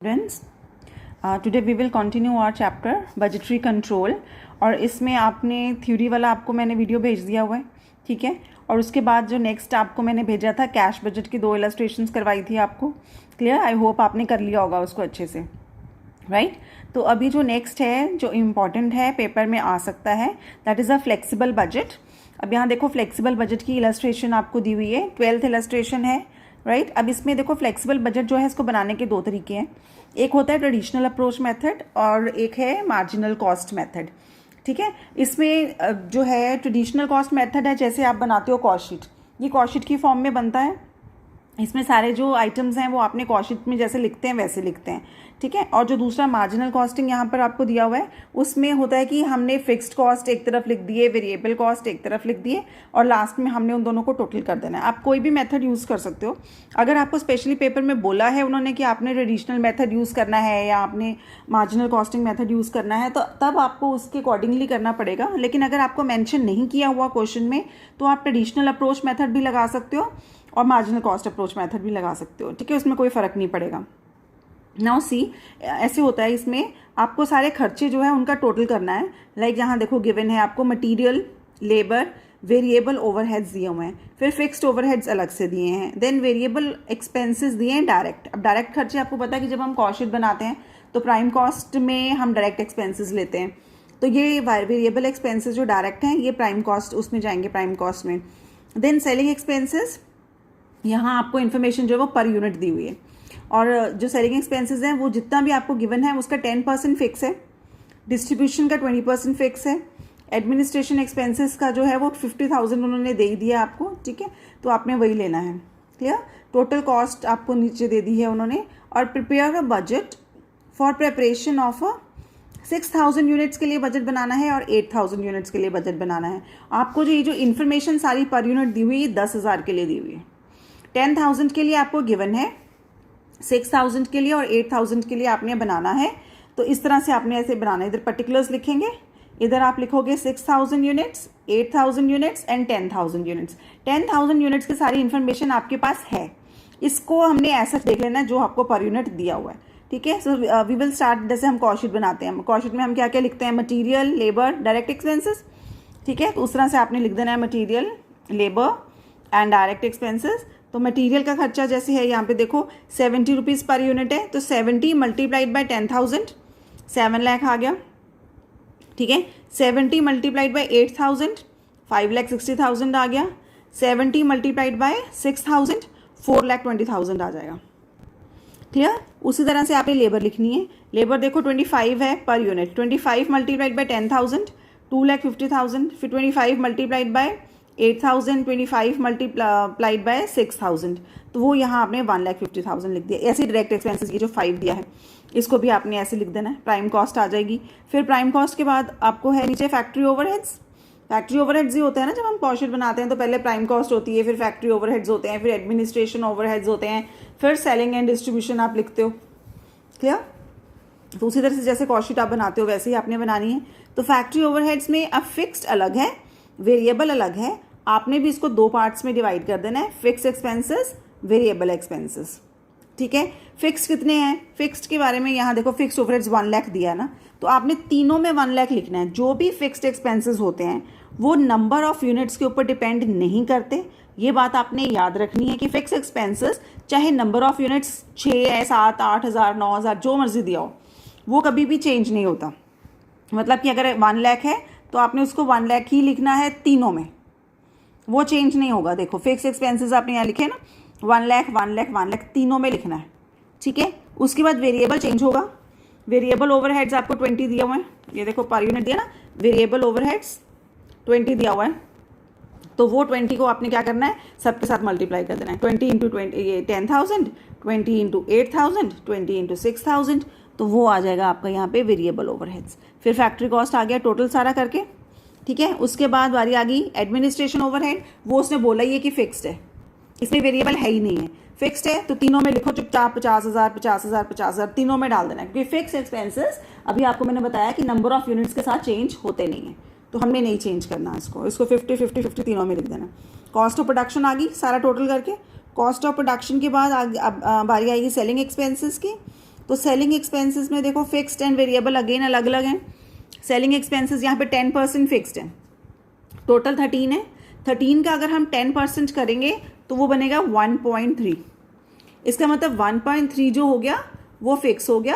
Students, today we will continue our chapter budgetary control। और इसमें आपने थ्योरी वाला आपको मैंने वीडियो भेज दिया हुआ है, ठीक है। और उसके बाद जो नेक्स्ट आपको मैंने भेजा था कैश बजट की 2 इलस्ट्रेशंस करवाई थी आपको। क्लियर? आई होप आपने कर लिया होगा उसको अच्छे से, राइट। तो अभी जो नेक्स्ट है जो इम्पॉर्टेंट है पेपर में आ सकता है, that is a flexible budget. अब यहाँ देखो फ्लेक्सिबल बजट की इलस्ट्रेशन आपको दी हुई है, 12th इलस्ट्रेशन है, राइट। अब इसमें देखो फ्लेक्सिबल बजट जो है इसको बनाने के 2 तरीके हैं। एक होता है ट्रेडिशनल अप्रोच मेथड और एक है मार्जिनल कॉस्ट मेथड, ठीक है। इसमें जो है ट्रेडिशनल कॉस्ट मेथड है, जैसे आप बनाते हो कॉस्ट शीट, ये कॉस्ट शीट की फॉर्म में बनता है। इसमें सारे जो आइटम्स हैं वो आपने कॉस्ट शीट में जैसे लिखते हैं वैसे लिखते हैं, ठीक है। और जो दूसरा मार्जिनल कॉस्टिंग यहाँ पर आपको दिया हुआ है उसमें होता है कि हमने फिक्स्ड कॉस्ट एक तरफ लिख दिए, वेरिएबल कॉस्ट एक तरफ लिख दिए और लास्ट में हमने उन दोनों को टोटल कर देना है। आप कोई भी मेथड यूज़ कर सकते हो। अगर आपको स्पेशली पेपर में बोला है उन्होंने कि आपने ट्रेडिशनल मेथड यूज़ करना है या आपने मार्जिनल कॉस्टिंग मेथड यूज़ करना है, तो तब आपको उसके अकॉर्डिंगली करना पड़ेगा। लेकिन अगर आपको मेंशन नहीं किया हुआ क्वेश्चन में तो आप ट्रेडिशनल अप्रोच मेथड भी लगा सकते हो और मार्जिनल कॉस्ट अप्रोच मेथड भी लगा सकते हो, ठीक है। उसमें कोई फ़र्क नहीं पड़ेगा। नाउ सी, ऐसे होता है इसमें आपको सारे खर्चे जो है उनका टोटल करना है। लाइक यहाँ देखो गिवन है आपको मटेरियल, लेबर, वेरिएबल ओवरहेड्स दिए हुए हैं, फिर फिक्स्ड ओवरहेड्स अलग से दिए हैं, देन वेरिएबल एक्सपेंसेस दिए हैं डायरेक्ट। अब डायरेक्ट खर्चे आपको पता है कि जब हम कॉस्ट शीट बनाते हैं तो प्राइम कॉस्ट में हम डायरेक्ट एक्सपेंसेस लेते हैं, तो ये वेरिएबल एक्सपेंसेस जो डायरेक्ट हैं ये प्राइम कॉस्ट उसमें जाएंगे, प्राइम कॉस्ट में। देन सेलिंग एक्सपेंसेस, यहाँ आपको इन्फॉर्मेशन जो है वो पर यूनिट दी हुई है। और जो सेलिंग एक्सपेंसेस हैं वो जितना भी आपको गिवन है उसका 10% फिक्स है, डिस्ट्रीब्यूशन का 20% फिक्स है, एडमिनिस्ट्रेशन एक्सपेंसेस का जो है वो 50,000 उन्होंने दे ही दिया आपको, ठीक है। तो आपने वही लेना है, क्लियर। टोटल कॉस्ट आपको नीचे दे दी है उन्होंने। और prepare a budget for preparation of 6,000 units के लिए बजट बनाना है और 8,000 यूनिट्स के लिए बजट बनाना है। आपको जो ये जो इन्फॉर्मेशन सारी पर यूनिट दी हुई है 10,000 के लिए दी हुई है, 10,000 के लिए आपको गिवन है, 6,000 के लिए और 8,000 के लिए आपने बनाना है। तो इस तरह से आपने ऐसे बनाना है, इधर पर्टिकुलर्स लिखेंगे, इधर आप लिखोगे 6,000 units, 8,000 units and 10,000 units. 10,000 units की सारी इन्फॉर्मेशन आपके पास है, इसको हमने ऐसा देख लेना है जो आपको पर यूनिट दिया हुआ है, ठीक है। सो वी विल स्टार्ट, जैसे हम कॉस्ट शीट बनाते हैं, कॉस्ट शीट में हम क्या क्या लिखते हैं, मटीरियल, लेबर, डायरेक्ट एक्सपेंसेस, ठीक है। तो उस तरह से आपने लिख देना है material, labour and direct expenses. तो मटेरियल का खर्चा जैसे है यहाँ पे देखो 70 रुपीज़ पर यूनिट है, तो 70 मल्टीप्लाइड बाई 10,000 7 लाख आ गया, ठीक है। 70 मल्टीप्लाइड बाई 8,000 5,60,000 आ गया। 70 मल्टीप्लाइड बाई 6,000 4,20,000 आ जाएगा, क्लियर। उसी तरह से आपने लेबर लिखनी है। लेबर देखो 25 है पर यूनिट, 25 मल्टीप्लाइड बाई 10,000 2,50,000, फिर 25 मल्टीप्लाइड बाई 8,000, 25 मल्टीप्लाइड बाय 6,000, तो वो यहाँ आपने 1,50,000 लिख दिया। ऐसे डायरेक्ट एक्सपेंसेस ये जो 5 दिया है इसको भी आपने ऐसे लिख देना है, प्राइम कॉस्ट आ जाएगी। फिर प्राइम कॉस्ट के बाद आपको है नीचे फैक्ट्री ओवरहेड्स। फैक्ट्री ओवरहेड्स ही होते हैं ना, जब हम कॉस्ट शीट बनाते हैं तो पहले प्राइम कॉस्ट होती है, फिर फैक्ट्री ओवरहेड्स होते हैं, फिर एडमिनिस्ट्रेशन ओवरहेड्स होते हैं, फिर सेलिंग एंड डिस्ट्रीब्यूशन आप लिखते हो, क्लियर। तो उसी तरह से जैसे कॉस्ट शीट आप बनाते हो वैसे ही आपने बनानी है। तो फैक्ट्री ओवरहेड्स में अब फिक्स्ड अलग है, वेरिएबल अलग है, आपने भी इसको 2 पार्ट्स में डिवाइड कर देना है, फिक्स एक्सपेंसेस, वेरिएबल एक्सपेंसेस, ठीक है। फिक्स कितने हैं, फिक्स्ड के बारे में यहाँ देखो फिक्स्ड ओवरहेड्स 1 लाख दिया है ना, तो आपने तीनों में 1 लाख लिखना है। जो भी फिक्स्ड एक्सपेंसेस होते हैं वो नंबर ऑफ यूनिट्स के ऊपर डिपेंड नहीं करते, ये बात आपने याद रखनी है कि फिक्स एक्सपेंसेस चाहे नंबर ऑफ यूनिट्स 6 है, 7, 8,000, 9,000 जो मर्जी दिया हो वो कभी भी चेंज नहीं होता। मतलब कि अगर 1 लाख है तो आपने उसको 1 लाख ही लिखना है तीनों में, वो चेंज नहीं होगा। देखो फिक्स एक्सपेंसेस आपने यहाँ लिखे ना, 1 लाख 1 लाख 1 लाख तीनों में लिखना है, ठीक है। उसके बाद वेरिएबल चेंज होगा। वेरिएबल ओवरहेड्स आपको 20 दिया हुआ है, ये देखो पर यूनिट दिया ना, वेरिएबल ओवरहेड्स 20 दिया हुआ है, तो वो 20 को आपने क्या करना है, सबके साथ मल्टीप्लाई कर देना है। 20 इंटू 20 ये 10,000, 20 इंटू 8,000, 20 इंटू 6,000, तो वो आ जाएगा आपका यहाँ पे वेरिएबल ओवरहेड्स। फिर फैक्ट्री कॉस्ट आ गया टोटल सारा करके, ठीक है। उसके बाद बारी आ गई एडमिनिस्ट्रेशन ओवरहेड, वो उसने बोला ही है कि फिक्स्ड है, इसमें वेरिएबल है ही नहीं है, फिक्स्ड है, तो तीनों में लिखो चुपचाप 50,000 50,000 50,000 तीनों में डाल देना है, क्योंकि फिक्स एक्सपेंसेस अभी आपको मैंने बताया कि नंबर ऑफ यूनिट्स के साथ चेंज होते नहीं है, तो हमने नहीं चेंज करना इसको 50 50 50 तीनों में लिख देना। कॉस्ट ऑफ प्रोडक्शन आ गई सारा टोटल करके। कॉस्ट ऑफ प्रोडक्शन के बाद अब बारी आएगी सेलिंग एक्सपेंसेस की। तो सेलिंग एक्सपेंसेस में देखो फिक्स्ड एंड वेरिएबल अगेन अलग अलग हैं। सेलिंग एक्सपेंसेस यहाँ पे 10% फिक्स्ड है, टोटल 13 है। 13 का अगर हम 10% करेंगे तो वो बनेगा 1.3। इसका मतलब 1.3 जो हो गया वो फिक्स हो गया,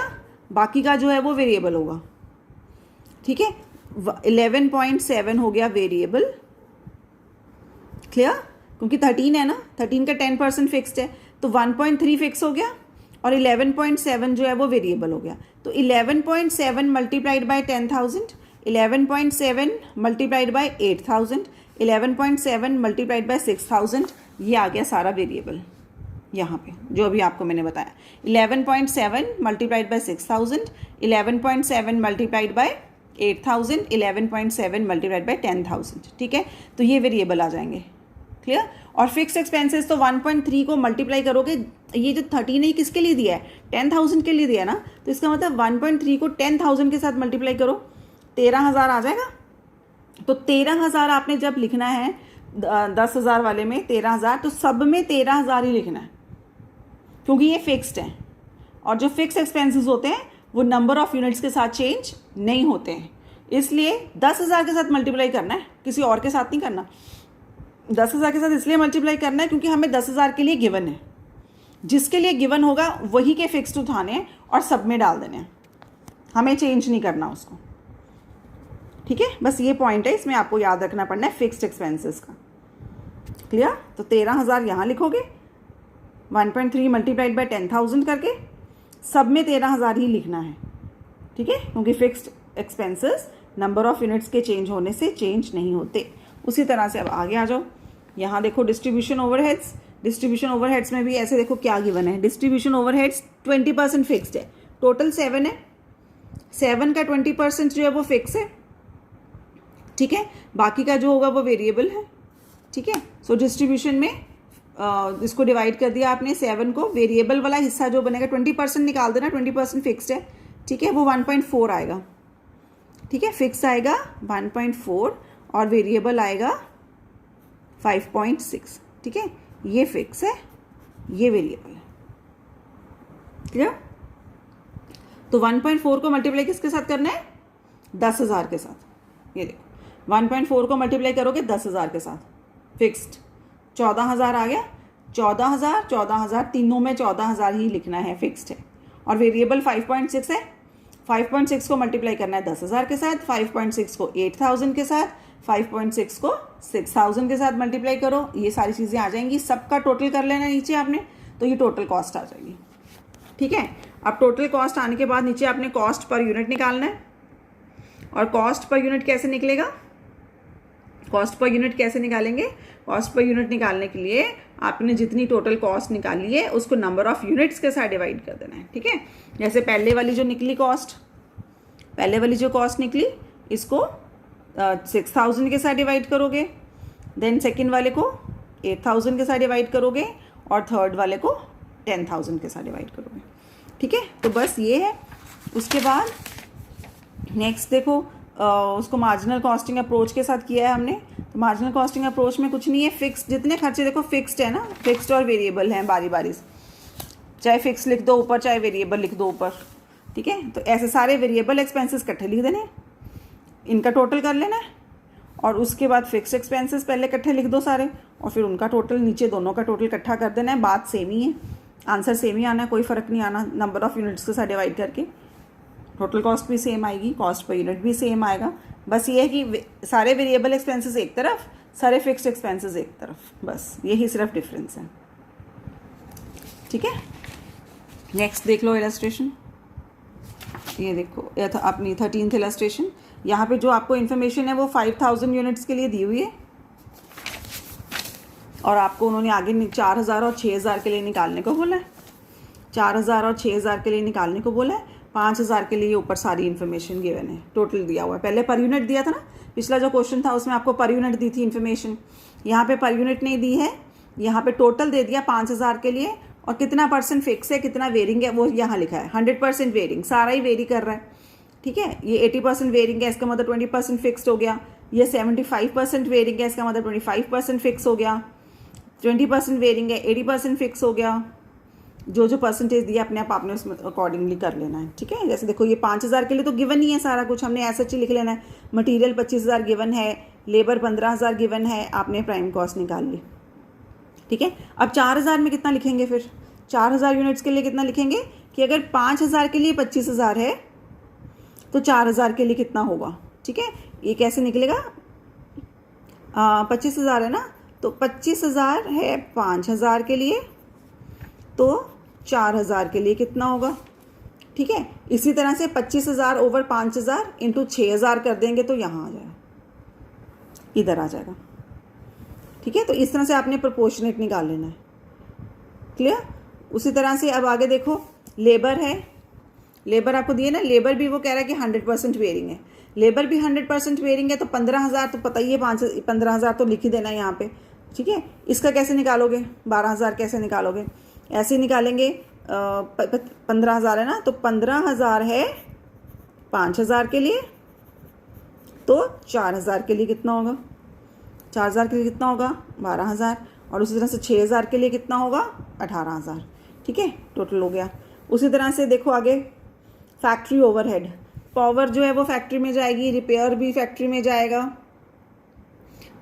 बाकी का जो है वो वेरिएबल होगा। ठीक है, 11.7 हो गया वेरिएबल। क्लियर? क्योंकि 13 है ना, 13 का 10% फिक्स्ड है, तो 1.3 फिक्स हो गया और 11.7 जो है वो वेरिएबल हो गया। तो 11.7 multiplied by 10,000, 11.7 multiplied by 8,000, 11.7 multiplied by 6,000, ये आ गया सारा वेरिएबल यहाँ पे जो अभी आपको मैंने बताया। 11.7 multiplied by 6,000, 11.7 multiplied by 8,000, 11.7 multiplied by 10,000। ठीक है, तो ये वेरिएबल आ जाएंगे। क्लियर? और फिक्स एक्सपेंसेस तो 1.3 को मल्टीप्लाई करोगे, ये जो 13 है किसके लिए दिया है? 10,000 के लिए दिया है ना, तो इसका मतलब 1.3 को 10,000 के साथ मल्टीप्लाई करो, 13,000 आ जाएगा। तो 13,000 आपने जब लिखना है 10,000 वाले में 13,000, तो सब में 13,000 ही लिखना है, क्योंकि ये फिक्स्ड है। और जो फिक्स एक्सपेंसेस होते हैं वो नंबर ऑफ यूनिट्स के साथ चेंज नहीं होते हैं, इसलिए 10,000 के साथ मल्टीप्लाई करना है, किसी और के साथ नहीं करना। 10,000 के साथ इसलिए मल्टीप्लाई करना है क्योंकि हमें 10,000 के लिए गिवन है, जिसके लिए गिवन होगा वही के फिक्स्ड उठाने हैं और सब में डाल देने हैं, हमें चेंज नहीं करना उसको। ठीक है, बस ये पॉइंट है, इसमें आपको याद रखना पड़ना है फिक्स्ड एक्सपेंसेस का। क्लियर? तो 13,000 यहाँ लिखोगे, 1.3 मल्टीप्लाइड बाय 10,000 करके, सब में 13,000 ही लिखना है। ठीक है, क्योंकि fixed expenses number of units के चेंज होने से चेंज नहीं होते। उसी तरह से अब आगे आ जाओ, यहाँ देखो डिस्ट्रीब्यूशन ओवरहेड्स। डिस्ट्रीब्यूशन ओवरहेड्स में भी ऐसे देखो क्या गिवन है। डिस्ट्रीब्यूशन ओवरहेड्स 20% फिक्स्ड है, टोटल 7 है, 7 का 20% जो है वो फिक्स है। ठीक है, बाकी का जो होगा वो वेरिएबल है। ठीक है, सो डिस्ट्रीब्यूशन में इसको डिवाइड कर दिया आपने 7 को, वेरिएबल वाला हिस्सा जो बनेगा 20% निकाल देना, 20% फिक्स्ड है। ठीक है, वो 1.4 आएगा। ठीक है, फिक्स आएगा 1.4 और वेरिएबल आएगा 5.6। ठीक है, ये फिक्स है, ये वेरिएबल है। क्लियर? तो 1.4 को मल्टीप्लाई किसके साथ करना है? 10,000 के साथ। ये देखो 1.4 को मल्टीप्लाई करोगे 10,000 के साथ, फिक्स्ड 14,000 आ गया। 14,000 14,000 तीनों में 14,000 ही लिखना है, फिक्स्ड है। और वेरिएबल 5.6 है, 5.6 को मल्टीप्लाई करना है 10,000 के साथ, 5.6 को 8,000 के साथ, 5.6 को 6,000 के साथ मल्टीप्लाई करो, ये सारी चीज़ें आ जाएंगी। सबका टोटल कर लेना नीचे आपने, तो ये टोटल कॉस्ट आ जाएगी। ठीक है, अब टोटल कॉस्ट आने के बाद नीचे आपने कॉस्ट पर यूनिट निकालना है। और कॉस्ट पर यूनिट कैसे निकलेगा? कॉस्ट पर यूनिट कैसे निकालेंगे? कॉस्ट पर यूनिट निकालने के लिए आपने जितनी टोटल कॉस्ट निकाली है उसको नंबर ऑफ यूनिट्स के साथ डिवाइड कर देना है। ठीक है, जैसे पहले वाली जो निकली कॉस्ट, पहले वाली जो कॉस्ट निकली इसको 6,000 के साथ डिवाइड करोगे, देन सेकंड वाले को 8,000 के साथ डिवाइड करोगे और थर्ड वाले को 10,000 के साथ डिवाइड करोगे। ठीक है, तो बस ये है। उसके बाद नेक्स्ट देखो उसको मार्जिनल कॉस्टिंग अप्रोच के साथ किया है हमने। तो मार्जिनल कॉस्टिंग अप्रोच में कुछ नहीं है, फिक्स जितने खर्चे देखो फिक्स्ड है ना, फिक्स्ड और वेरिएबल हैं बारी बारी से, चाहे फिक्स लिख दो ऊपर चाहे वेरिएबल लिख दो ऊपर। ठीक है, तो ऐसे सारे वेरिएबल एक्सपेंसेस इकट्ठे लिख देने, इनका टोटल कर लेना है और उसके बाद फिक्स एक्सपेंसेस पहले इकट्ठे लिख दो सारे और फिर उनका टोटल नीचे दोनों का टोटल इकट्ठा कर देना है। बात सेम ही है, आंसर सेम ही आना है, कोई फ़र्क नहीं आना। नंबर ऑफ यूनिट्स के साथ डिवाइड करके टोटल कॉस्ट भी सेम आएगी, कॉस्ट पर यूनिट भी सेम आएगा। बस ये है कि सारे वेरिएबल एक्सपेंसेस एक तरफ, सारे फिक्स्ड एक्सपेंसेस एक तरफ, बस यही सिर्फ डिफरेंस है। ठीक है, नेक्स्ट देख लो इलस्ट्रेशन। ये देखो यह था अपनी 13th इलस्ट्रेशन। यहाँ पे जो आपको इन्फॉर्मेशन है वो 5,000 यूनिट्स के लिए दी हुई है और आपको उन्होंने आगे 4,000 और 6,000 के लिए निकालने को बोला है। 4,000 और 6,000 के लिए निकालने को बोला है। 5,000 के लिए ऊपर सारी इन्फॉर्मेशन गिवन है, टोटल दिया हुआ है। पहले पर यूनिट दिया था ना, पिछला जो क्वेश्चन था उसमें आपको पर यूनिट दी थी इन्फॉर्मेशन, यहाँ पे पर यूनिट नहीं दी है, यहाँ पे टोटल दे दिया 5,000 के लिए और कितना परसेंट फिक्स है कितना वेरिंग है वो यहाँ लिखा है। 100% वेरिंग, सारा ही वेरी कर रहा है। ठीक है, ये 80% वेरिंग है, इसका मतलब 20% फिक्स्ड हो गया। ये 75% वेरिंग है, इसका मतलब 25% फिक्स हो गया। 20% वेरिंग है, 80% फिक्स हो गया। जो जो परसेंटेज दिया अपने आप आपने उसमें अकॉर्डिंगली कर लेना है, ठीक है। जैसे देखो ये 5,000 के लिए तो गिवन ही है सारा कुछ, हमने ऐसा ही लिख लेना है। मटेरियल 25,000 गिवन है, लेबर 15,000 गिवन है, आपने प्राइम कॉस्ट निकाल ली, ठीक है। अब 4,000 में कितना लिखेंगे फिर? 4,000 यूनिट्स के लिए कितना लिखेंगे कि अगर 5,000 के लिए 25,000 है तो 4,000 के लिए कितना होगा, ठीक है। ये कैसे निकलेगा? 25,000 है ना, तो 25,000 है 5,000 के लिए, तो 4,000 के लिए कितना होगा, ठीक है। इसी तरह से 25,000 ओवर 5,000 इंटू 6,000 कर देंगे तो यहाँ आ जाएगा, इधर आ जाएगा, ठीक है। तो इस तरह से आपने प्रोपोर्शनेट निकाल लेना है, क्लियर। उसी तरह से अब आगे देखो, लेबर है, लेबर आपको दिए ना, लेबर भी वो कह रहा है कि 100% वेरिंग है, लेबर भी 100% वेरिंग है, तो 15,000 तो पता ही है, 15,000 तो लिख ही देना है यहाँ पे, ठीक है। इसका कैसे निकालोगे? 12,000 कैसे निकालोगे? ऐसे निकालेंगे, 15,000 है ना, तो 15,000 है 5,000 के लिए, तो 4,000 के लिए कितना होगा? 4,000 के लिए कितना होगा? 12,000। और उसी तरह से 6,000 के लिए कितना होगा? 18,000, ठीक है, टोटल हो गया। उसी तरह से देखो आगे, फैक्ट्री ओवरहेड, पावर जो है वो फैक्ट्री में जाएगी, रिपेयर भी फैक्ट्री में जाएगा,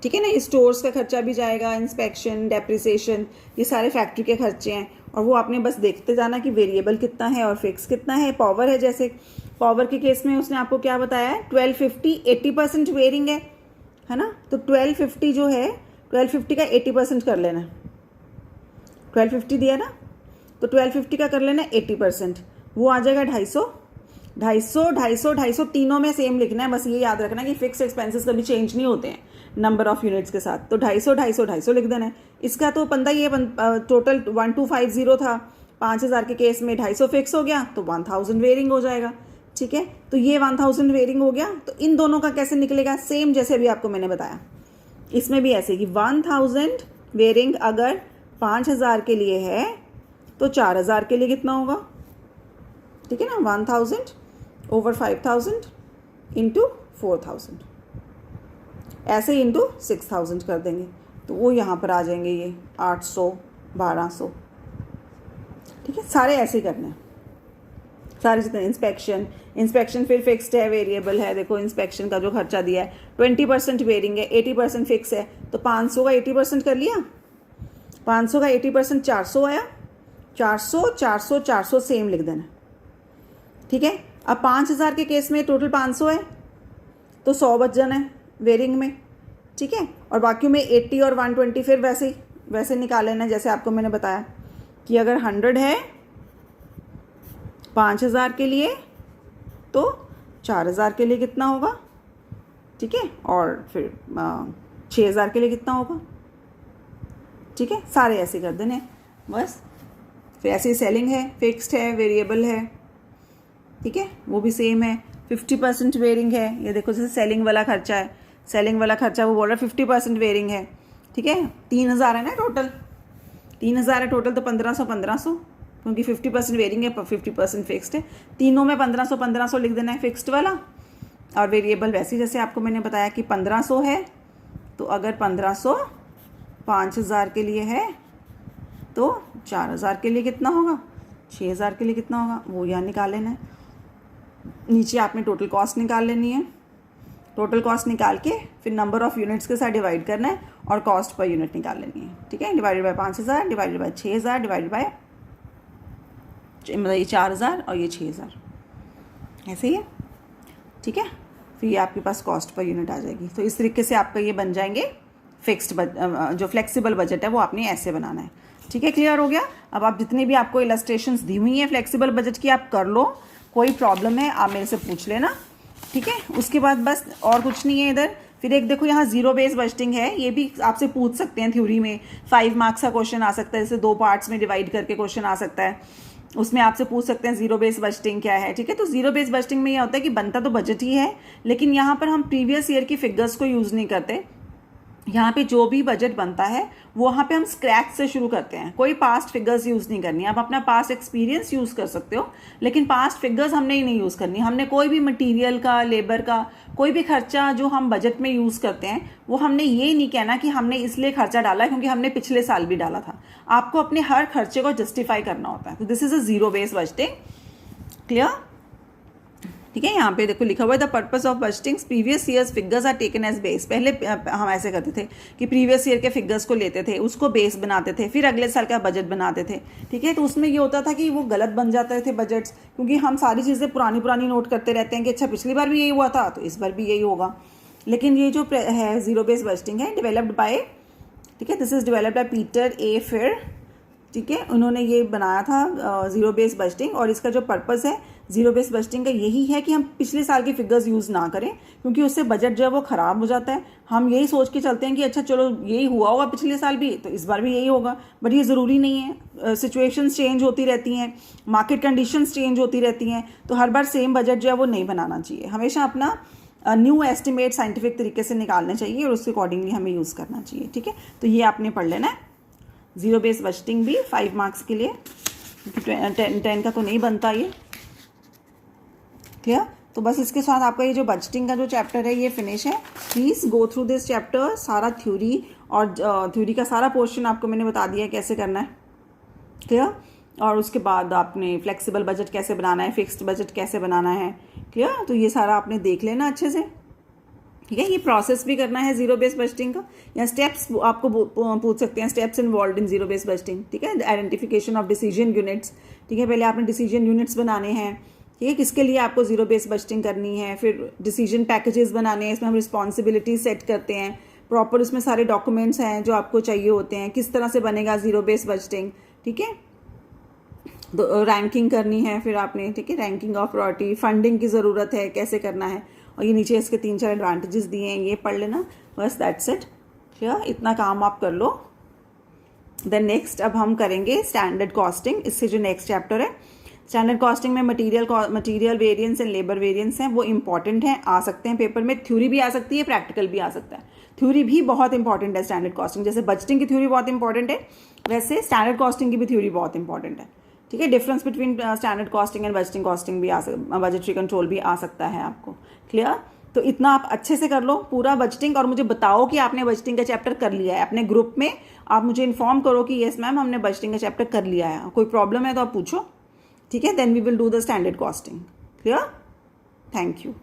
ठीक है ना, स्टोर्स का खर्चा भी जाएगा, इंस्पेक्शन, डेप्रिसिएशन, ये सारे फैक्ट्री के खर्चे हैं। और वो आपने बस देखते जाना कि वेरिएबल कितना है और फिक्स कितना है। पावर है, जैसे पावर के केस में उसने आपको क्या बताया है? 1250 80% वेरिंग है ना, तो 1250 जो है 1250 का 80% कर लेना, 1250 दिया ना, तो 1250 का कर लेना 80%, वो आ जाएगा 250, 250, 250, 250, तीनों में सेम लिखना है। बस ये याद रखना कि फिक्स एक्सपेंसेस कभी चेंज नहीं होते हैं नंबर ऑफ यूनिट्स के साथ, तो 250, 250, 250 लिख देना है। इसका तो पंदा ये टोटल 1250 था, 5,000 के केस में 250 फिक्स हो गया, तो 1,000 वेरिंग हो जाएगा, ठीक है। तो ये 1,000 वेरिंग हो गया, तो इन दोनों का कैसे निकलेगा? सेम जैसे अभी आपको मैंने बताया, इसमें भी ऐसे कि 1,000 वेरिंग अगर 5,000 के लिए है तो 4,000 के लिए कितना होगा, ठीक है ना, 1,000 ओवर 5,000 इंटू 4,000, ऐसे ही इंटू 6,000 कर देंगे, तो वो यहाँ पर आ जाएंगे ये 800, 1,200, ठीक है। सारे ऐसे ही करने हैं, सारे जितने। इंस्पेक्शन फिर फिक्स्ड है, वेरिएबल है। देखो इंस्पेक्शन का जो खर्चा दिया है 20% वेरिंग है, 80% फिक्स है, तो 500 का 80% कर लिया, 500 का 80% 400 आया, 400, 400, 400 सेम लिख देना, ठीक है। अब 5,000 के केस में टोटल 500 है, तो 100 बच जाना है वेरिंग में, ठीक है। और बाकी में 80 और 120 फिर वैसे निकाल लेना है, जैसे आपको मैंने बताया कि अगर 100 है 5,000 के लिए तो 4,000 के लिए कितना होगा, ठीक है। और फिर 6,000 के लिए कितना होगा, ठीक है। सारे ऐसे कर देने बस। फिर ऐसे ही सेलिंग है, फिक्स्ड है, वेरिएबल है, ठीक है, वो भी सेम है। 50% वेरिंग है, ये देखो जैसे सेलिंग वाला खर्चा है, सेलिंग वाला खर्चा वो बोल रहा है 50% वेरिंग है, ठीक है। 3,000 है ना टोटल, 3,000 है टोटल, तो 1,500, 1,500, क्योंकि 50% वेरिंग है, 50% फिक्स्ड है। तीनों में 1,500, 1,500 लिख देना है फिक्स्ड वाला, और वेरिएबल वैसे जैसे आपको मैंने बताया कि 1,500 है, तो अगर 1,500 5,000 के लिए है तो 4,000 के लिए कितना होगा, 6,000 के लिए कितना होगा, वो यहाँ निकाल लेना है। नीचे आपने टोटल कॉस्ट निकाल लेनी है, टोटल कॉस्ट निकाल के फिर नंबर ऑफ यूनिट्स के साथ डिवाइड करना है और कॉस्ट पर यूनिट निकाल लेनी है, ठीक है। Divided by 5,000, divided by 6,000, divided by मतलब ये 4,000 और ये 6,000, ऐसे ही है, ठीक है। फिर ये आपके पास कॉस्ट पर यूनिट आ जाएगी। तो इस तरीके से आपका ये बन जाएंगे फिक्स्ड जो फ्लेक्सिबल बजट है वो आपने ऐसे बनाना है, ठीक है। क्लियर हो गया। अब आप जितनी भी आपको इलस्ट्रेशंस दी हुई हैं फ्लेक्सिबल बजट की आप कर लो, कोई प्रॉब्लम है आप मेरे से पूछ लेना, ठीक है। उसके बाद बस और कुछ नहीं है इधर। फिर एक देखो यहाँ जीरो बेस बजटिंग है, ये भी आपसे पूछ सकते हैं थ्योरी में, 5 मार्क्स का क्वेश्चन आ सकता है, जैसे 2 पार्ट्स में डिवाइड करके क्वेश्चन आ सकता है, उसमें आपसे पूछ सकते हैं जीरो बेस बजटिंग क्या है, ठीक है। तो जीरो बेस बजटिंग में यह होता है कि बनता तो बजट ही है, लेकिन यहाँ पर हम प्रीवियस ईयर की फिगर्स को यूज़ नहीं करते, यहाँ पे जो भी बजट बनता है वहाँ पे हम स्क्रैच से शुरू करते हैं, कोई पास्ट फिगर्स यूज़ नहीं करनी। आप अपना पास्ट एक्सपीरियंस यूज़ कर सकते हो, लेकिन पास्ट फिगर्स हमने ही नहीं यूज़ करनी। हमने कोई भी मटेरियल का, लेबर का, कोई भी खर्चा जो हम बजट में यूज़ करते हैं वो हमने ये नहीं कहना कि हमने इसलिए खर्चा डाला है क्योंकि हमने पिछले साल भी डाला था। आपको अपने हर खर्चे को जस्टिफाई करना होता है। तो this is a zero base budgeting. Clear? ठीक है, यहाँ पे देखो लिखा हुआ है the purpose of budgeting previous years figures are taken as base. पहले हम ऐसे करते थे कि प्रीवियस ईयर के फिगर्स को लेते थे, उसको बेस बनाते थे, फिर अगले साल का बजट बनाते थे। ठीक है, तो उसमें ये होता था कि वो गलत बन जाते थे बजट्स, क्योंकि हम सारी चीज़ें पुरानी नोट करते रहते हैं कि अच्छा पिछली बार भी यही हुआ था तो इस बार भी यही होगा। लेकिन ये जो है जीरो बेस बजटिंग है, डेवलप्ड बाय, ठीक है, this is developed by Peter a fair. ठीक है, उन्होंने ये बनाया था जीरो बेस बजटिंग, और इसका जो पर्पस है जीरो बेस बजटिंग का यही है कि हम पिछले साल के फिगर्स यूज़ ना करें, क्योंकि उससे बजट जो है वो ख़राब हो जाता है। हम यही सोच के चलते हैं कि अच्छा चलो यही हुआ होगा पिछले साल भी तो इस बार भी यही होगा, बट ये ज़रूरी नहीं है। सिचुएशंस चेंज होती रहती हैं, मार्केट कंडीशंस चेंज होती रहती हैं, तो हर बार सेम बजट जो है वो नहीं बनाना चाहिए। हमेशा अपना न्यू एस्टिमेट साइंटिफिक तरीके से निकालने चाहिए और उसके अकॉर्डिंगली हमें यूज़ करना चाहिए। ठीक है, तो ये आपने पढ़ लेना है। जीरो बेस बजटिंग भी 5 मार्क्स के लिए, 10 का तो नहीं बनता ये। ठीक है, तो बस इसके साथ आपका ये जो बजटिंग का जो चैप्टर है ये फिनिश है। Please go through this chapter, सारा थ्योरी और थ्योरी का सारा पोर्शन आपको मैंने बता दिया है कैसे करना है। क्लियर? और उसके बाद आपने फ्लेक्सिबल बजट कैसे बनाना है, फिक्स्ड बजट कैसे बनाना है। क्लियर? तो ये सारा आपने देख लेना अच्छे से। ठीक है, ये प्रोसेस भी करना है जीरो बेस बजटिंग का, या स्टेप्स आपको पूछ सकते हैं, steps involve in zero base budgeting. ठीक है, आइडेंटिफिकेशन ऑफ डिसीजन यूनिट्स। ठीक है, पहले आपने डिसीजन यूनिट्स बनाने हैं। ठीक है, किसके लिए आपको जीरो बेस बजटिंग करनी है, फिर डिसीजन पैकेजेस बनाने हैं, इसमें हम रिस्पॉन्सिबिलिटीज सेट करते हैं, प्रॉपर उसमें सारे डॉक्यूमेंट्स हैं जो आपको चाहिए होते हैं, किस तरह से बनेगा जीरो बेस बजटिंग। ठीक है, तो रैंकिंग करनी है फिर आपने। ठीक है, रैंकिंग ऑफ प्रायोरिटी, फंडिंग की ज़रूरत है, कैसे करना है, और ये नीचे इसके 3-4 एडवांटेजेस दिए हैं, ये पढ़ लेना बस, दैट्स इट। ठीक है, इतना काम आप कर लो। देन नेक्स्ट अब हम करेंगे स्टैंडर्ड कॉस्टिंग। इससे जो नेक्स्ट चैप्टर है स्टैंडर्ड कॉस्टिंग में material variance and labour variance हैं, वो इंपॉर्टेंट हैं, आ सकते हैं पेपर में। थ्योरी भी आ सकती है, प्रैक्टिकल भी आ सकता है। थ्योरी भी बहुत इंपॉर्टेंट है स्टैंडर्ड कॉस्टिंग, जैसे बजटिंग की थ्योरी बहुत इंपॉर्टेंट है वैसे स्टैंडर्ड कॉस्टिंग की भी थ्योरी बहुत इंपॉर्टेंट है। ठीक है, difference between standard costing and budgeting costing भी बजटरी कंट्रोल भी आ सकता है आपको। क्लियर? तो इतना आप अच्छे से कर लो पूरा बजटिंग, और मुझे बताओ कि आपने बजटिंग का चैप्टर कर लिया है। अपने ग्रुप में आप मुझे इन्फॉर्म करो कि येस मैम हमने बजटिंग का चैप्टर कर लिया है। कोई प्रॉब्लम है तो आप पूछो। ठीक है, then we will do the standard costing. Clear? Thank you.